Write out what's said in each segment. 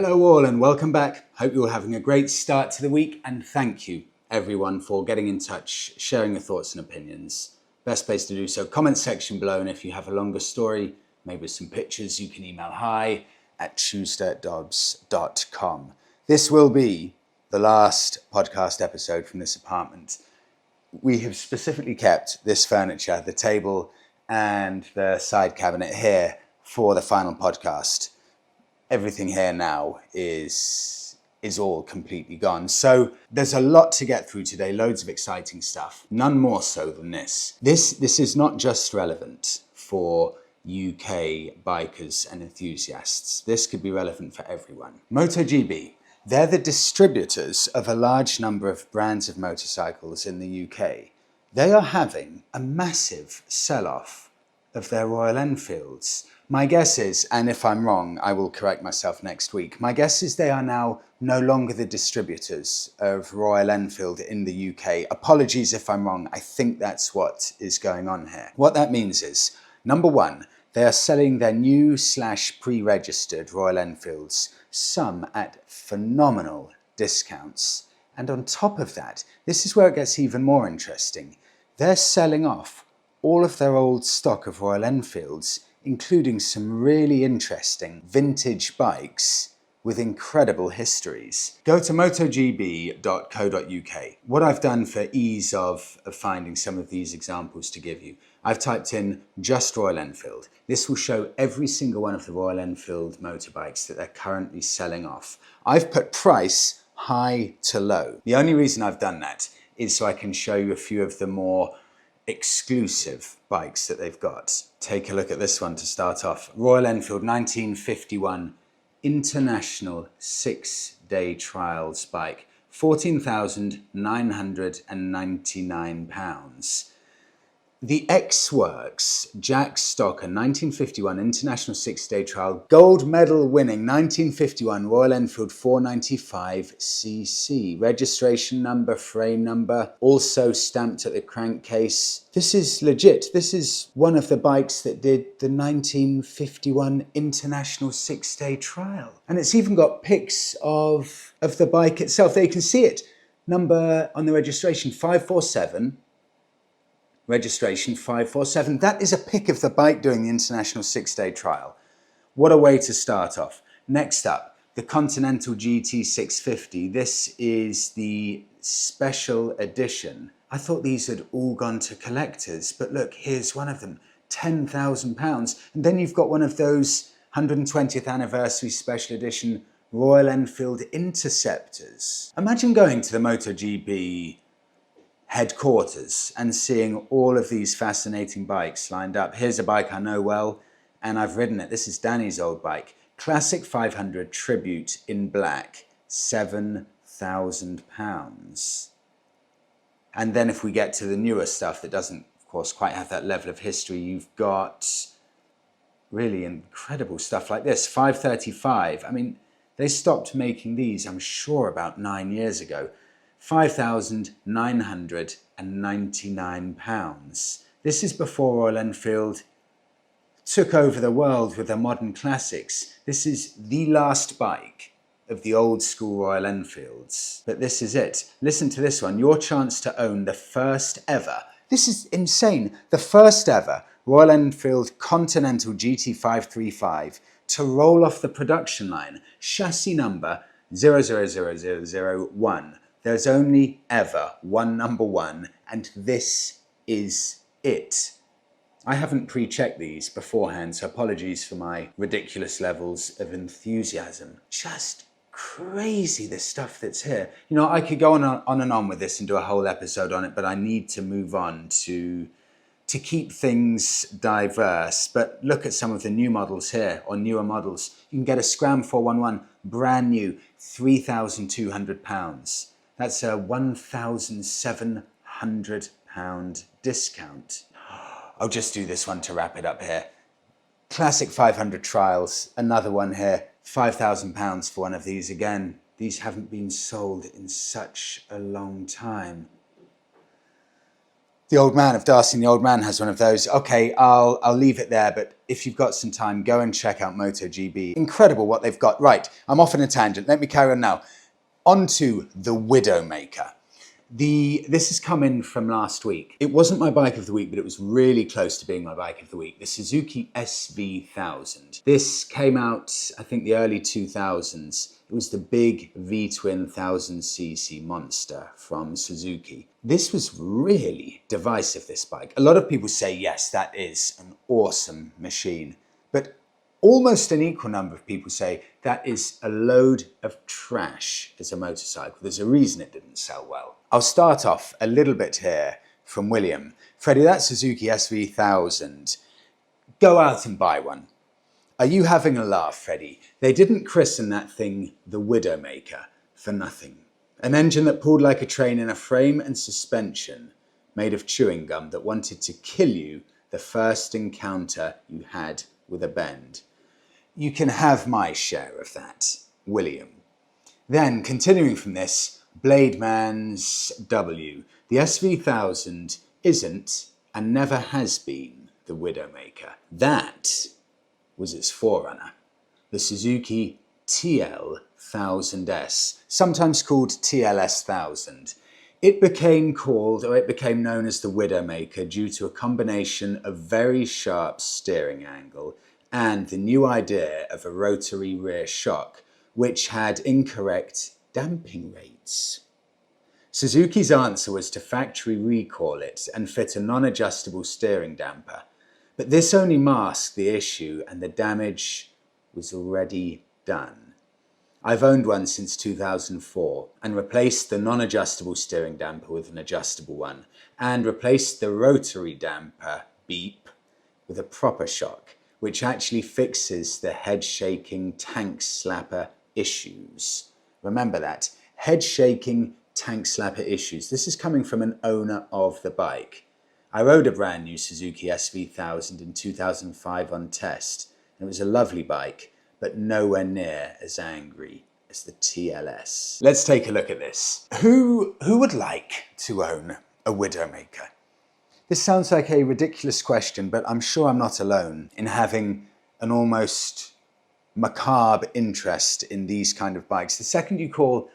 Hello all and welcome back. Hope you're having a great start to the week, and thank you everyone for getting in touch, sharing your thoughts and opinions. Best place to do so, comment section below, and if you have a longer story, maybe with some pictures, you can email hi@tuesdayatdobbs.com. This will be the last podcast episode from this apartment. We have specifically kept this furniture, the table and the side cabinet here for the final podcast. Everything here now is all completely gone. So there's a lot to get through today, loads of exciting stuff, none more so than this. This is not just relevant for UK bikers and enthusiasts. This could be relevant for everyone. MotoGB, they're the distributors of a large number of brands of motorcycles in the UK. They are having a massive sell-off of their Royal Enfields. My guess is, and if I'm wrong, I will correct myself next week, my guess is they are now no longer the distributors of Royal Enfield in the UK. Apologies if I'm wrong, I think that's what is going on here. What that means is, number one, they are selling their new / pre-registered Royal Enfields, some at phenomenal discounts. And on top of that, this is where it gets even more interesting. They're selling off all of their old stock of Royal Enfields, including some really interesting vintage bikes with incredible histories. Go to motogb.co.uk. What I've done for ease of finding some of these examples to give you, I've typed in just Royal Enfield. This will show every single one of the Royal Enfield motorbikes that they're currently selling off. I've put price high to low. The only reason I've done that is so I can show you a few of the more exclusive bikes that they've got. Take a look at this one to start off. Royal Enfield 1951 International 6-day trials bike, £14,999. The X-Works Jack Stocker 1951 International 6-day trial gold medal winning 1951 Royal Enfield 495cc. Registration number, frame number, also stamped at the crankcase. This is legit. This is one of the bikes that did the 1951 International 6-day trial. And it's even got pics of the bike itself. There you can see it. Number on the registration 547. Registration 547. That is a pic of the bike doing the International 6-day trial. What a way to start off. Next up, the Continental GT 650. This is the special edition. I thought these had all gone to collectors, but look, here's one of them, £10,000. And then you've got one of those 120th anniversary special edition Royal Enfield Interceptors. Imagine going to the MotoGB headquarters and seeing all of these fascinating bikes lined up. Here's a bike I know well, and I've ridden it. This is Danny's old bike. Classic 500 Tribute in black, £7,000. And then if we get to the newer stuff that doesn't, of course, quite have that level of history, you've got really incredible stuff like this. 535. I mean, they stopped making these, I'm sure, about 9 years ago. £5,999. This is before Royal Enfield took over the world with their modern classics. This is the last bike of the old school Royal Enfields. But this is it. Listen to this one. Your chance to own the first ever, this is insane, the first ever Royal Enfield Continental GT535 to roll off the production line. Chassis number 000001. There's only ever one number one, and this is it. I haven't pre-checked these beforehand, so apologies for my ridiculous levels of enthusiasm. Just crazy, the stuff that's here. You know, I could go on and on with this and do a whole episode on it, but I need to move on to keep things diverse. But look at some of the new models here, or newer models. You can get a Scram 411, brand new, £3,200. That's a £1,700 discount. I'll just do this one to wrap it up here. Classic 500 Trials, another one here, £5,000 for one of these. Again, these haven't been sold in such a long time. The old man of Darcy and the Old Man has one of those. Okay, I'll leave it there, but if you've got some time, go and check out MotoGB. Incredible what they've got. Right, I'm off on a tangent. Let me carry on now. On to the Widowmaker. This has come in from last week. It wasn't my bike of the week, but it was really close to being my bike of the week. The Suzuki SV1000. This came out, I think, the early 2000s. It was the big V-twin 1000cc monster from Suzuki. This was really divisive, this bike. A lot of people say, yes, that is an awesome machine. But almost an equal number of people say that is a load of trash as a motorcycle. There's a reason it didn't sell well. I'll start off a little bit here from William. Freddie, that Suzuki SV1000. Go out and buy one. Are you having a laugh, Freddie? They didn't christen that thing the Widowmaker for nothing. An engine that pulled like a train in a frame and suspension made of chewing gum that wanted to kill you the first encounter you had with a bend. You can have my share of that, William. Then, continuing from this, Blademan's W. The SV1000 isn't and never has been the Widowmaker. That was its forerunner, the Suzuki TL1000S, sometimes called TLS1000. It became known as the Widowmaker due to a combination of very sharp steering angle and the new idea of a rotary rear shock, which had incorrect damping rates. Suzuki's answer was to factory recall it and fit a non-adjustable steering damper. But this only masked the issue and the damage was already done. I've owned one since 2004 and replaced the non-adjustable steering damper with an adjustable one and replaced the rotary damper beep with a proper shock, which actually fixes the head-shaking tank slapper issues. Remember that, head-shaking tank slapper issues. This is coming from an owner of the bike. I rode a brand new Suzuki SV1000 in 2005 on test, and it was a lovely bike, but nowhere near as angry as the TLS. Let's take a look at this. Who would like to own a Widowmaker? This sounds like a ridiculous question, but I'm sure I'm not alone in having an almost macabre interest in these kind of bikes. The second you call,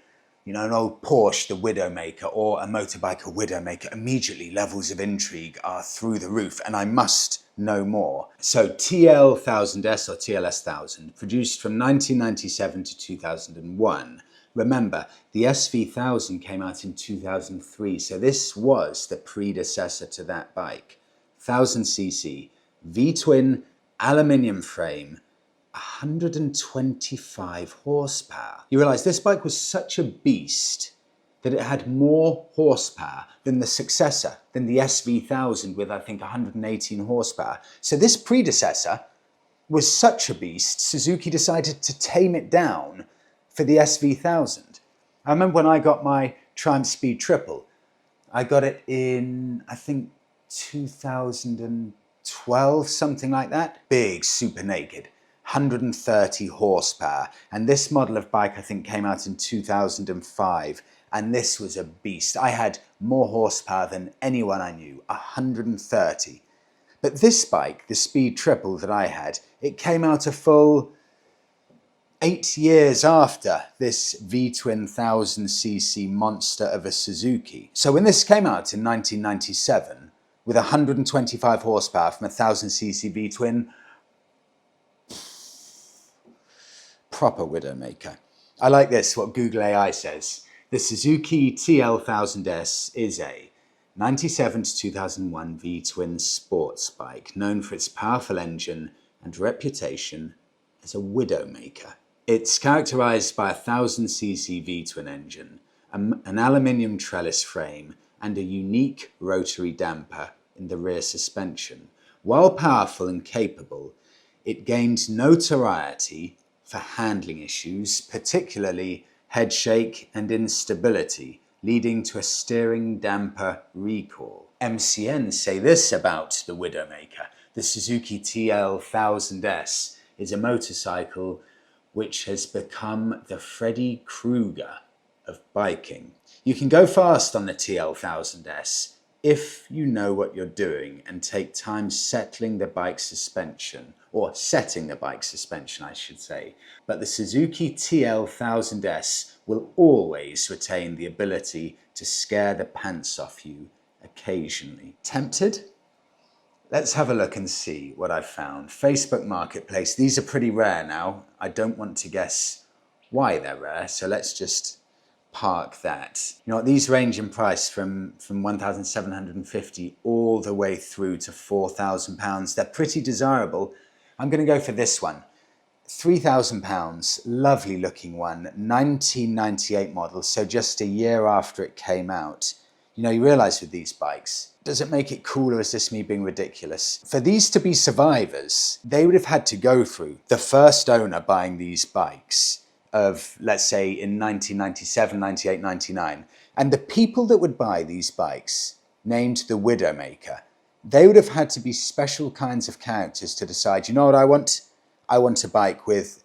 an old Porsche the Widowmaker or a motorbike a Widowmaker, immediately levels of intrigue are through the roof and I must know more. So TL1000S or TLS1000, produced from 1997 to 2001. Remember, the SV1000 came out in 2003, so this was the predecessor to that bike. 1000cc, V-twin, aluminium frame, 125 horsepower. You realise this bike was such a beast that it had more horsepower than the successor, than the SV1000 with I think 118 horsepower. So this predecessor was such a beast, Suzuki decided to tame it down for the SV1000. I remember when I got my Triumph Speed Triple, I got it in I think 2012, something like that. Big, super naked. 130 horsepower, and this model of bike I think came out in 2005, and this was a beast. I had more horsepower than anyone I knew, 130. But this bike, the Speed Triple that I had, it came out a full 8 years after this V-twin 1000cc monster of a Suzuki. So when this came out in 1997 with 125 horsepower from a 1000cc V-twin, proper Widowmaker. I like this, what Google AI says. The Suzuki TL1000S is a 97 to 2001 V-twin sports bike known for its powerful engine and reputation as a Widowmaker. It's characterized by a 1000cc V-twin engine, an aluminium trellis frame, and a unique rotary damper in the rear suspension. While powerful and capable, it gained notoriety for handling issues, particularly head shake and instability, leading to a steering damper recall. MCN say this about the Widowmaker. The Suzuki TL1000S is a motorcycle which has become the Freddy Krueger of biking. You can go fast on the TL1000S if you know what you're doing and take time settling the bike suspension, or setting the bike suspension, I should say. But the Suzuki TL1000S will always retain the ability to scare the pants off you occasionally. Tempted? Let's have a look and see what I've found. Facebook Marketplace. These are pretty rare now. I don't want to guess why they're rare, so let's just park that. You know what, these range in price from 1,750 all the way through to £4,000. They're pretty desirable. I'm going to go for this one. £3,000, lovely looking one, 1998 model, so just a year after it came out. You know, you realise with these bikes, does it make it cool, or is this me being ridiculous? For these to be survivors, they would have had to go through the first owner buying these bikes of, let's say, in 1997, 98, 99. And the people that would buy these bikes, named the Widowmaker, they would have had to be special kinds of characters to decide, you know what I want? I want a bike with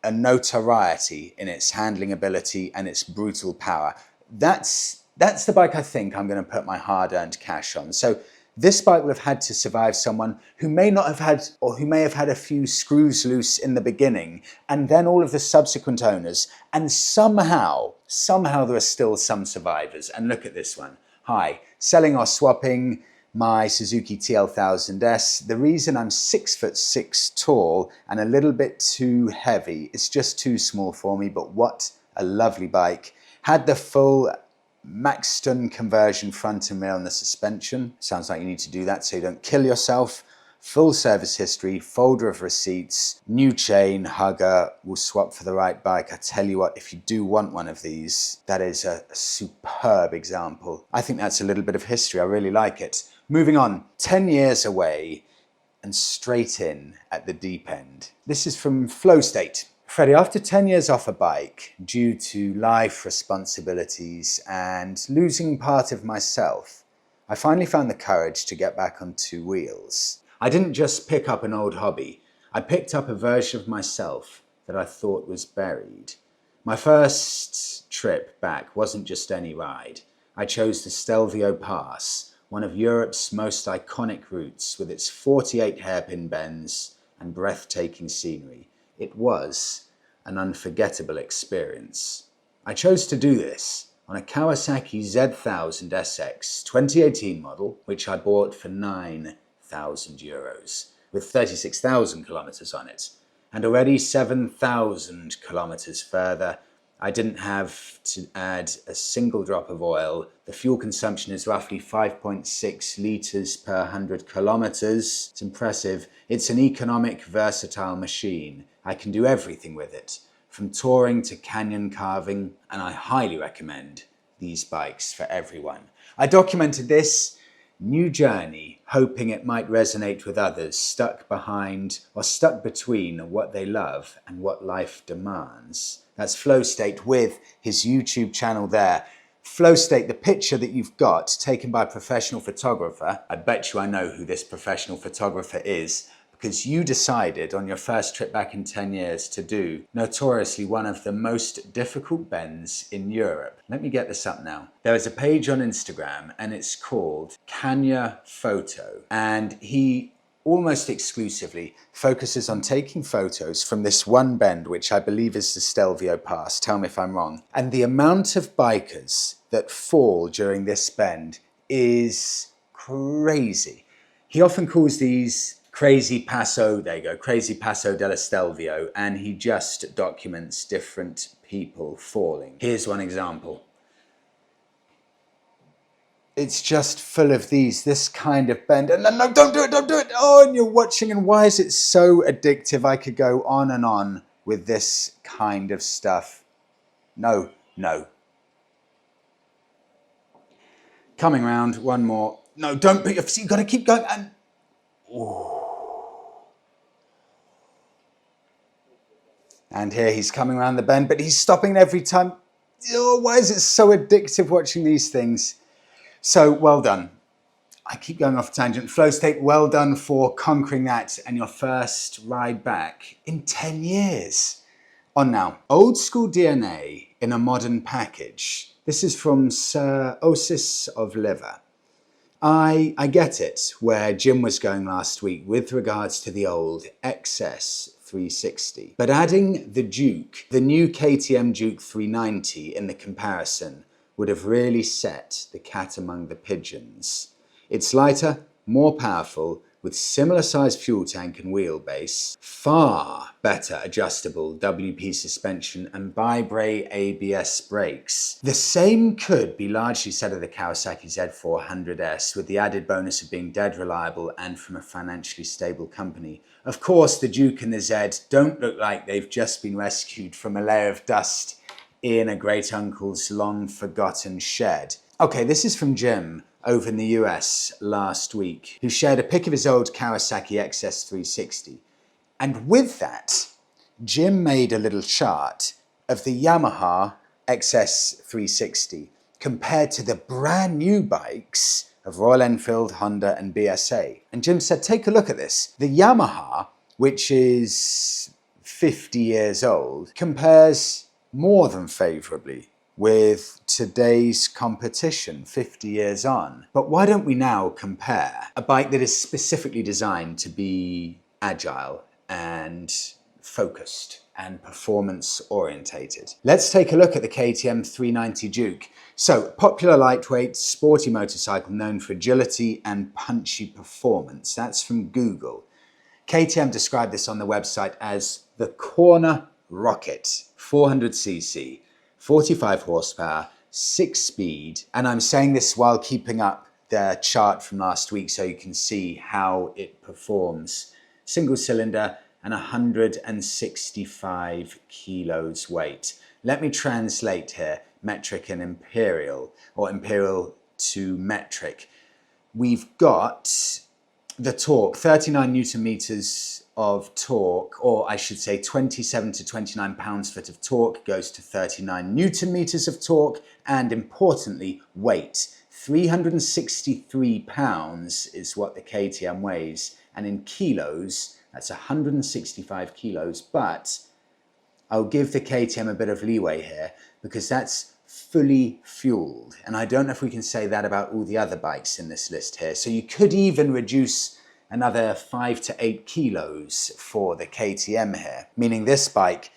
a notoriety in its handling ability and its brutal power. That's the bike I think I'm going to put my hard-earned cash on. So this bike would have had to survive someone who may not have had, or who may have had a few screws loose in the beginning, and then all of the subsequent owners, and somehow there are still some survivors. And look at this one. Hi, selling or swapping my Suzuki TL1000S. The reason I'm 6'6" tall and a little bit too heavy, it's just too small for me, but what a lovely bike. Had the full Maxton conversion front and rear on the suspension. Sounds like you need to do that so you don't kill yourself. Full service history, folder of receipts, new chain, hugger, will swap for the right bike. I tell you what, if you do want one of these, that is a superb example. I think that's a little bit of history. I really like it. Moving on, 10 years away and straight in at the deep end. This is from Flow State. Freddie, after 10 years off a bike, due to life responsibilities and losing part of myself, I finally found the courage to get back on two wheels. I didn't just pick up an old hobby. I picked up a version of myself that I thought was buried. My first trip back wasn't just any ride. I chose the Stelvio Pass, one of Europe's most iconic routes with its 48 hairpin bends and breathtaking scenery. It was an unforgettable experience. I chose to do this on a Kawasaki Z1000 SX 2018 model, which I bought for €9,000, with 36,000 kilometers on it. And already 7,000 kilometers further, I didn't have to add a single drop of oil. The fuel consumption is roughly 5.6 liters per 100 kilometers. It's impressive. It's an economic, versatile machine. I can do everything with it, from touring to canyon carving, and I highly recommend these bikes for everyone. I documented this new journey, hoping it might resonate with others stuck behind or stuck between what they love and what life demands. That's Flow State with his YouTube channel there. Flow State, the picture that you've got taken by a professional photographer, I bet you I know who this professional photographer is, because you decided on your first trip back in 10 years to do notoriously one of the most difficult bends in Europe. Let me get this up now. There is a page on Instagram and it's called Kanya Photo, and he almost exclusively focuses on taking photos from this one bend, which I believe is the Stelvio Pass. Tell me if I'm wrong. And the amount of bikers that fall during this bend is crazy. He often calls these Crazy Passo, there you go, Crazy Passo della Stelvio, and he just documents different people falling. Here's one example. It's just full of this kind of bend. And no, don't do it, don't do it. Oh, and you're watching, and why is it so addictive? I could go on and on with this kind of stuff. No. Coming round, one more. No, don't put your, you've got to keep going. And ooh. And here he's coming around the bend, but he's stopping every time. Oh, why is it so addictive watching these things? So, well done. I keep going off tangent. Flow State, well done for conquering that and your first ride back in 10 years. On now, old school DNA in a modern package. This is from Sir Osis of Liver. I get it, where Jim was going last week with regards to the old XS 360. But adding the Duke, the new KTM Duke 390 in the comparison, would have really set the cat among the pigeons. It's lighter, more powerful, with similar size fuel tank and wheelbase, far better adjustable WP suspension and bi-brake ABS brakes. The same could be largely said of the Kawasaki Z400S, with the added bonus of being dead reliable and from a financially stable company. Of course, the Duke and the Z don't look like they've just been rescued from a layer of dust in a great uncle's long forgotten shed. Okay, this is from Jim over in the US last week, who shared a pic of his old Kawasaki XS 360. And with that, Jim made a little chart of the Yamaha XS 360 compared to the brand new bikes of Royal Enfield, Honda and BSA. And Jim said, take a look at this. The Yamaha, which is 50 years old, compares more than favourably with today's competition 50 years on. But why don't we now compare a bike that is specifically designed to be agile and focused and performance orientated? Let's take a look at the KTM 390 Duke. So, popular lightweight sporty motorcycle known for agility and punchy performance. That's from Google. KTM described this on the website as the Corner Rocket, 400cc. 45 horsepower, 6 speed, and I'm saying this while keeping up the chart from last week so you can see how it performs. Single cylinder and 165 kilos weight. Let me translate here, metric and imperial, or imperial to metric. We've got the torque, 39 Newton meters of torque, or I should say 27 to 29 pounds-foot of torque goes to 39 Newton meters of torque, and importantly, weight. 363 pounds is what the KTM weighs, and in kilos, that's 165 kilos, but I'll give the KTM a bit of leeway here because that's fully fueled, and I don't know if we can say that about all the other bikes in this list here. So you could even reduce another 5 to 8 kilos for the KTM here, meaning this bike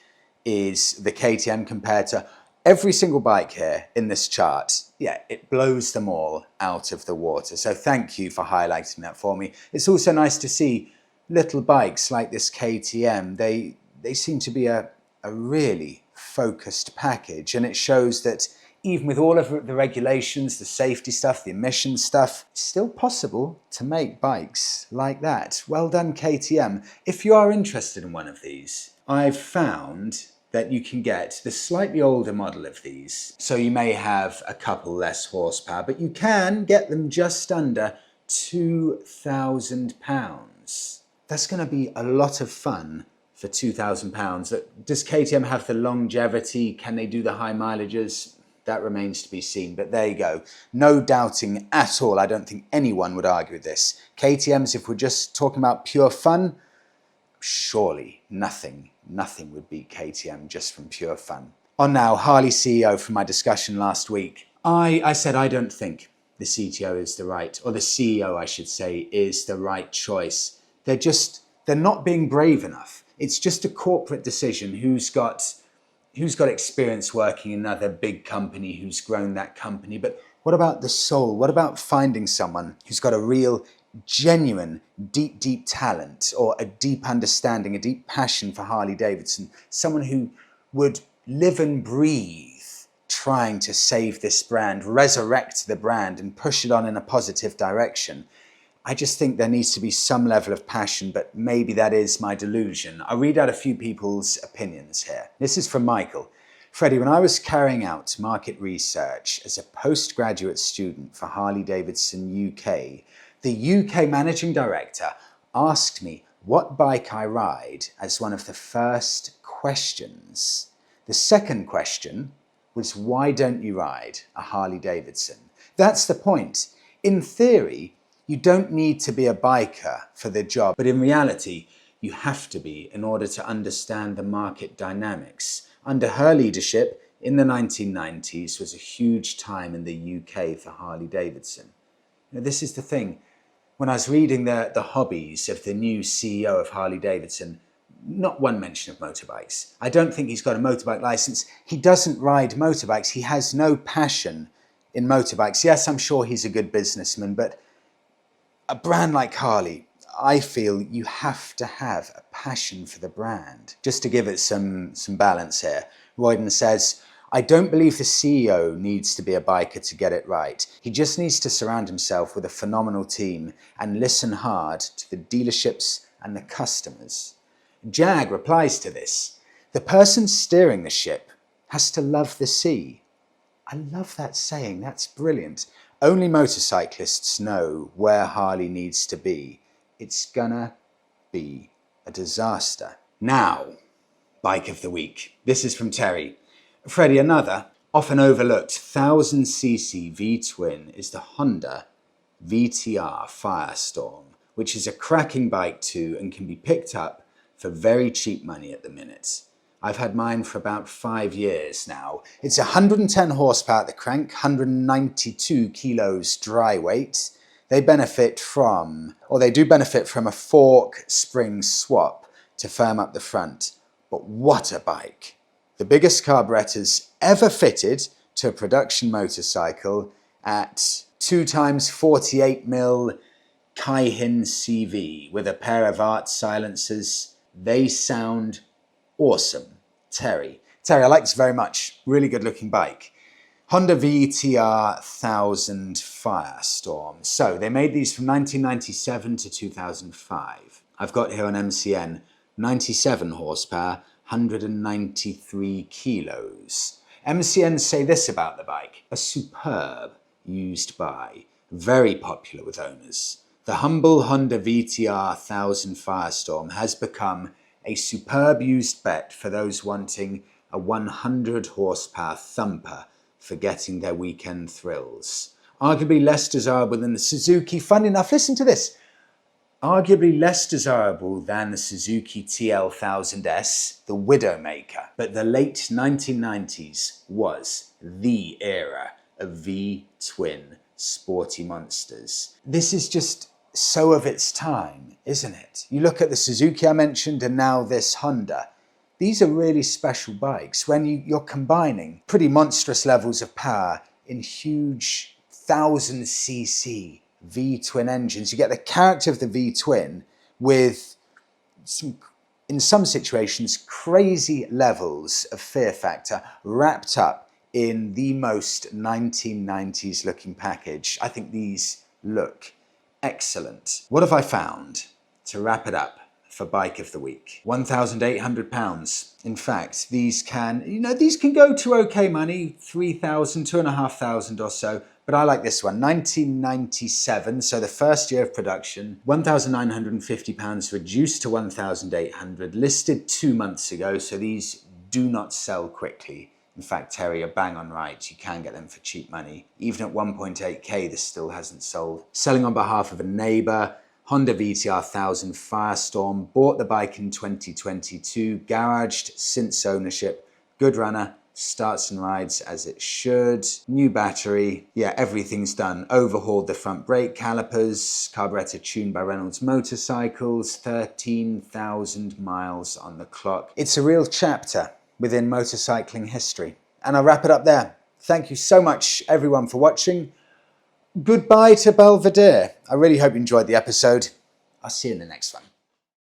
is the KTM compared to every single bike here in this chart. Yeah, it blows them all out of the water. So thank you for highlighting that for me. It's also nice to see little bikes like this KTM. They seem to be a really focused package, and it shows that even with all of the regulations, the safety stuff, the emission stuff, it's still possible to make bikes like that. Well done, KTM. If you are interested in one of these, I've found that you can get the slightly older model of these. So you may have a couple less horsepower, but you can get them just under £2,000. That's going to be a lot of fun for £2,000. Does KTM have the longevity? Can they do the high mileages? That remains to be seen, but there you go. No doubting at all. I don't think anyone would argue with this. KTMs, if we're just talking about pure fun, surely nothing would beat KTM just from pure fun. On now, Harley CEO from my discussion last week. I said I don't think the CTO is the right, or the CEO I should say, is the right choice. They're not being brave enough. It's just a corporate decision. Who's got experience working in another big company, who's grown that company? But what about the soul? What about finding someone who's got a real, genuine, deep talent, or a deep understanding, a deep passion for Harley Davidson? Someone who would live and breathe trying to save this brand, resurrect the brand and push it on in a positive direction. I just think there needs to be some level of passion, but maybe that is my delusion. I'll read out a few people's opinions here. This is from Michael. Freddie, when I was carrying out market research as a postgraduate student for Harley Davidson UK, the UK managing director asked me what bike I ride as one of the first questions. The second question was, why don't you ride a Harley Davidson? That's the point. In theory, you don't need to be a biker for the job, but in reality, you have to be in order to understand the market dynamics. Under her leadership in the 1990s was a huge time in the UK for Harley Davidson. This is the thing. When I was reading the hobbies of the new CEO of Harley Davidson, not one mention of motorbikes. I don't think he's got a motorbike license. He doesn't ride motorbikes. He has no passion in motorbikes. Yes, I'm sure he's a good businessman, but a brand like Harley, I feel you have to have a passion for the brand. Just to give it some balance here, Royden says, I don't believe the CEO needs to be a biker to get it right. He just needs to surround himself with a phenomenal team and listen hard to the dealerships and the customers. Jag replies to this, the person steering the ship has to love the sea. I love that saying, that's brilliant. Only motorcyclists know where Harley needs to be. It's gonna be a disaster. Now, Bike of the Week. This is from Terry. Freddie, another often overlooked 1000cc V-twin is the Honda VTR Firestorm, which is a cracking bike too and can be picked up for very cheap money at the minute. I've had mine for about 5 years now. It's 110 horsepower at the crank, 192 kilos dry weight. They do benefit from a fork spring swap to firm up the front. But what a bike! The biggest carburetors ever fitted to a production motorcycle at 2x 48mm Kaihin CV with a pair of art silencers. They sound awesome. Terry, I like this very much. Really good looking bike. Honda VTR 1000 Firestorm. So they made these from 1997 to 2005. I've got here on MCN 97 horsepower, 193 kilos. MCN say this about the bike, a superb used by, very popular with owners. The humble Honda VTR 1000 Firestorm has become a superb used bet for those wanting a 100 horsepower thumper for getting their weekend thrills. Arguably less desirable than the Suzuki, fun enough, listen to this, arguably less desirable than the Suzuki TL1000S, the Widowmaker, but the late 1990s was the era of V-twin sporty monsters. This is just so of its time, isn't it? You look at the Suzuki I mentioned and now this Honda. These are really special bikes when you're combining pretty monstrous levels of power in huge 1000cc V-twin engines. You get the character of the V-twin with in some situations, crazy levels of fear factor wrapped up in the most 1990s looking package. I think these look excellent. What have I found to wrap it up for Bike of the Week? £1,800. In fact, these can go to okay money, 3,000, 2,500 or so, but I like this one, 1997, so the first year of production, £1,950 reduced to 1,800, listed 2 months ago, so these do not sell quickly. In fact, Terry, you're bang on right. You can get them for cheap money. Even at 1.8k, this still hasn't sold. Selling on behalf of a neighbour, Honda VTR 1000 Firestorm. Bought the bike in 2022. Garaged since ownership. Good runner. Starts and rides as it should. New battery. Yeah, everything's done. Overhauled the front brake calipers. Carburetor tuned by Reynolds Motorcycles. 13,000 miles on the clock. It's a real chapter within motorcycling history. And I'll wrap it up there. Thank you so much, everyone, for watching. Goodbye to Belvedere. I really hope you enjoyed the episode. I'll see you in the next one.